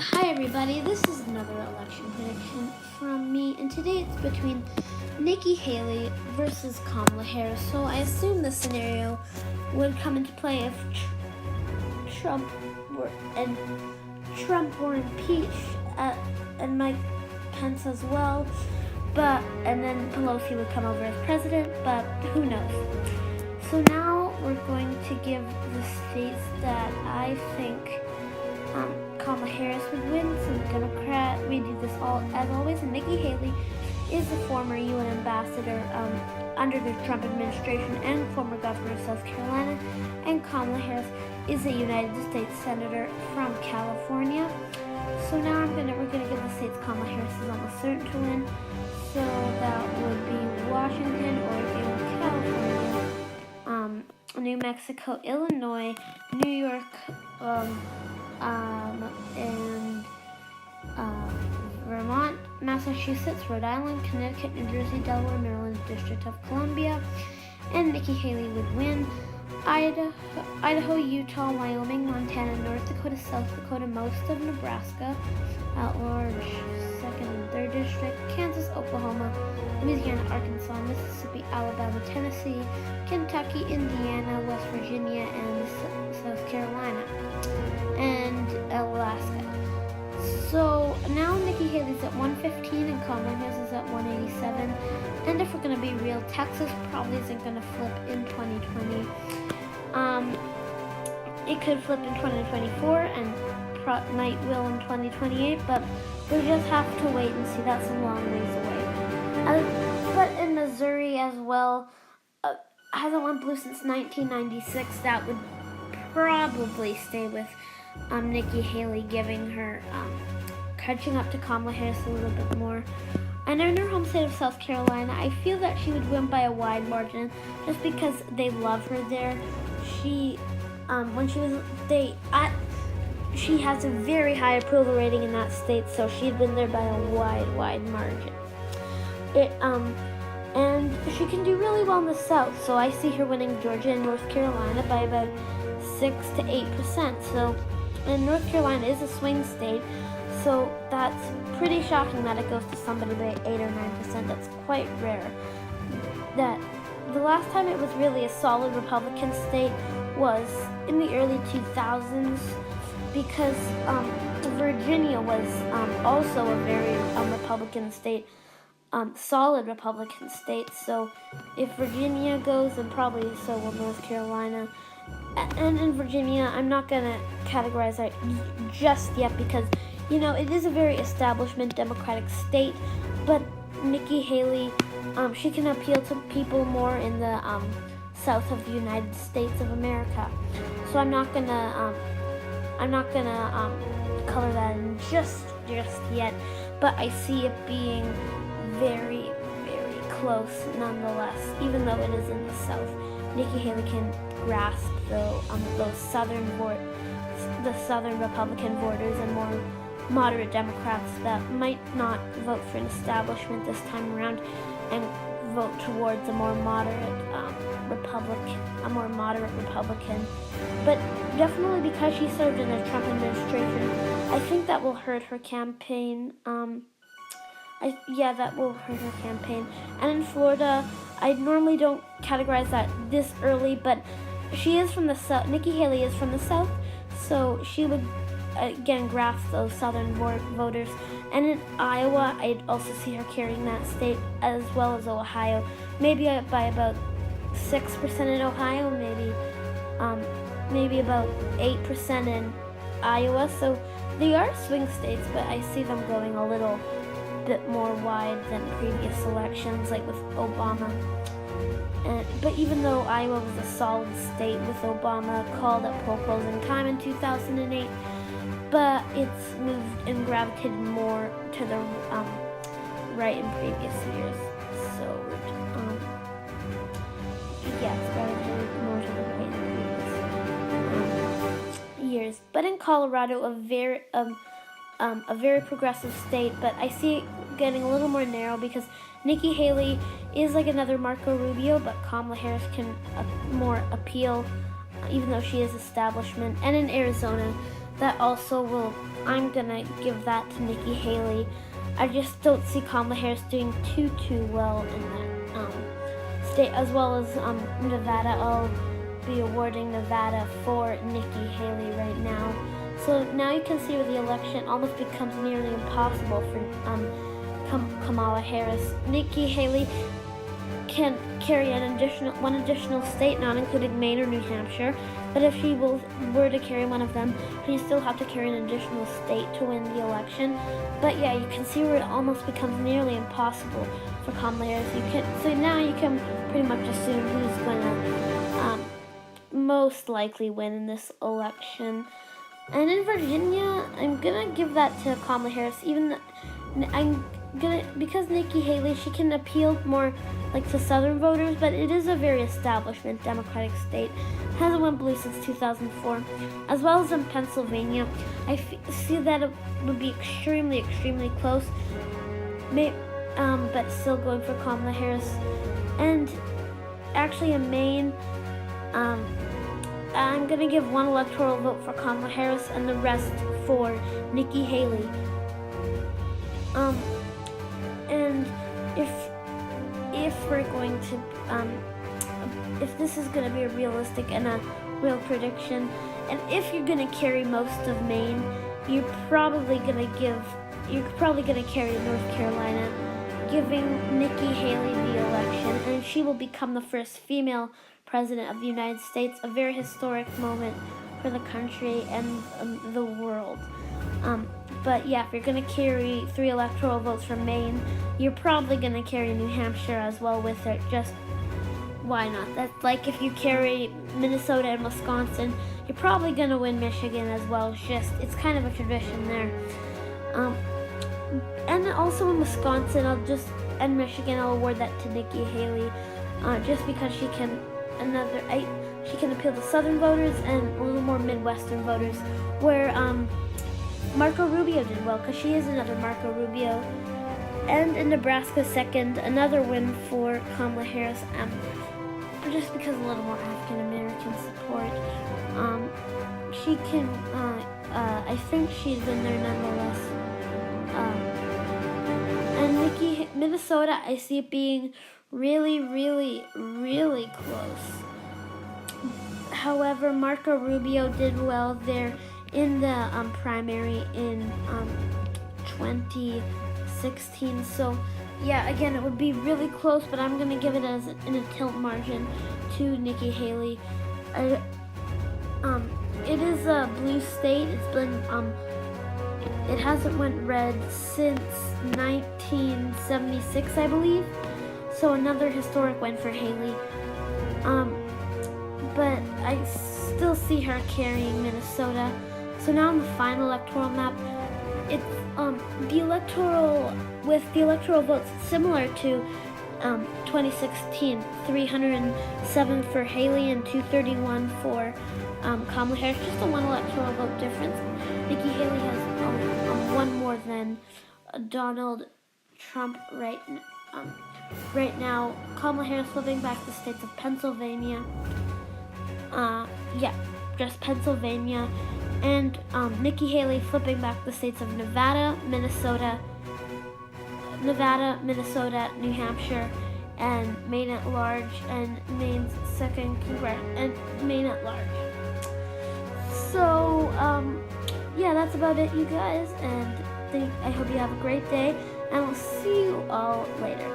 Hi everybody, this is another election prediction from me, and today it's between Nikki Haley versus Kamala Harris. So I assume the scenario would come into play if Trump were impeached, and Mike Pence as well, and then Pelosi would come over as president, but who knows. So now we're going to give the states that I think Kamala Harris would win, some Democrat. We do this all as always. And Nikki Haley is a former UN ambassador under the Trump administration and former governor of South Carolina. And Kamala Harris is a United States senator from California. So now we're gonna give the states Kamala Harris is almost certain to win. So that would be Washington, Oregon, California, New Mexico, Illinois, New York, and Vermont, Massachusetts, Rhode Island, Connecticut, New Jersey, Delaware, Maryland, District of Columbia, and Nikki Haley would win. Idaho, Utah, Wyoming, Montana, North Dakota, South Dakota, most of Nebraska, at large, 2nd and 3rd District, Kansas, Oklahoma, Louisiana, Arkansas, Mississippi, Alabama, Tennessee, Kentucky, Indiana, West Virginia, and South Carolina, and Alaska. So now Nikki Haley's at 115 and Kamala Harris is at 187. And if we're going to be real, Texas probably isn't going to flip in 2020. It could flip in 2024 and might will in 2028, but we'll just have to wait and see. That's a long ways away. But in Missouri as well, hasn't went blue since 1996. That would probably stay with Nikki Haley, giving her catching up to Kamala Harris a little bit more. And in her home state of South Carolina, I feel that she would win by a wide margin, just because they love her there. She has a very high approval rating in that state, so she'd win there by a wide margin. And she can do really well in the South, so I see her winning Georgia and North Carolina by about 6 to 8%. So, and North Carolina is a swing state, so that's pretty shocking that it goes to somebody by 8 or 9%. That's quite rare. That the last time it was really a solid Republican state was in the early 2000s, because Virginia was also a very Republican state, solid Republican state. So if Virginia goes, then probably so will North Carolina. And in Virginia, I'm not going to categorize that just yet because, it is a very establishment Democratic state, but Nikki Haley, she can appeal to people more in the south of the United States of America. So I'm not gonna color that in just yet, but I see it being very, very close nonetheless, even though it is in the south. Nikki Haley can grasp those the southern Republican voters and more moderate Democrats that might not vote for an establishment this time around and vote towards a more moderate Republican. But definitely because she served in the Trump administration, I think that will hurt her campaign. That will hurt her campaign. And in Florida, I normally don't categorize that this early, but she is from the South. Nikki Haley is from the South, so she would again grasp those southern voters. And in Iowa, I'd also see her carrying that state, as well as Ohio, maybe by about 6% in Ohio, maybe about 8% in Iowa. So they are swing states, but I see them going a little bit more wide than previous elections, like with Obama. But even though Iowa was a solid state with Obama called at poll closing time in 2008, but it's moved and gravitated more to the right in previous years. So, it's gravitated more to the right in previous years. But in Colorado, a very progressive state, but I see it getting a little more narrow because Nikki Haley is like another Marco Rubio, but Kamala Harris can more appeal, even though she is establishment. And in Arizona, that also will, I'm gonna give that to Nikki Haley. I just don't see Kamala Harris doing too well in that state, as well as Nevada. I'll be awarding Nevada for Nikki Haley right now. So now you can see where the election almost becomes nearly impossible for Kamala Harris. Nikki Haley can carry one additional state, not including Maine or New Hampshire. But if she were to carry one of them, she still have to carry an additional state to win the election. But yeah, you can see where it almost becomes nearly impossible for Kamala Harris. So now you can pretty much assume who's going to most likely win in this election. And in Virginia, I'm gonna give that to Kamala Harris. Because Nikki Haley, she can appeal more like to Southern voters, but it is a very establishment Democratic state. It hasn't went blue since 2004. As well as in Pennsylvania, I see that it would be extremely close. But still going for Kamala Harris. And actually in Maine, I'm gonna give one electoral vote for Kamala Harris and the rest for Nikki Haley. And if we're going to, if this is going to be a realistic and a real prediction, and if you're going to carry most of Maine, you're probably going to carry North Carolina, giving Nikki Haley the election, and she will become the first female president of the United States, a very historic moment for the country and the world. But yeah, if you're going to carry 3 electoral votes from Maine, you're probably going to carry New Hampshire as well with it. Just why not? That's like if you carry Minnesota and Wisconsin, you're probably going to win Michigan as well. It's kind of a tradition there. And also in Wisconsin, and Michigan, I'll award that to Nikki Haley, just because she can appeal to Southern voters and a little more Midwestern voters, where Marco Rubio did well, because she is another Marco Rubio. And in Nebraska, second, another win for Kamala Harris, just because a little more African American support. She can, I think she's in there nonetheless. And Minnesota, I see it being really close. However, Marco Rubio did well there in the primary in 2016. So yeah, again, it would be really close, but I'm going to give it in a tilt margin to Nikki Haley. It is a blue state. It's been it hasn't went red since 1976, I believe. So another historic win for Haley. But I still see her carrying Minnesota. So now on the final electoral map, it's the electoral votes similar to 2016, 307 for Haley and 231 for Kamala Harris, just a one electoral vote difference. Nikki Haley has one more than Donald Trump right now. Kamala Harris flipping back the states of Pennsylvania. Just Pennsylvania. And Nikki Haley flipping back the states of Nevada, Minnesota, New Hampshire, and Maine at large, and Maine's second Congress, and Maine at large. So, yeah, that's about it, you guys, and I hope you have a great day, and we'll see you all later.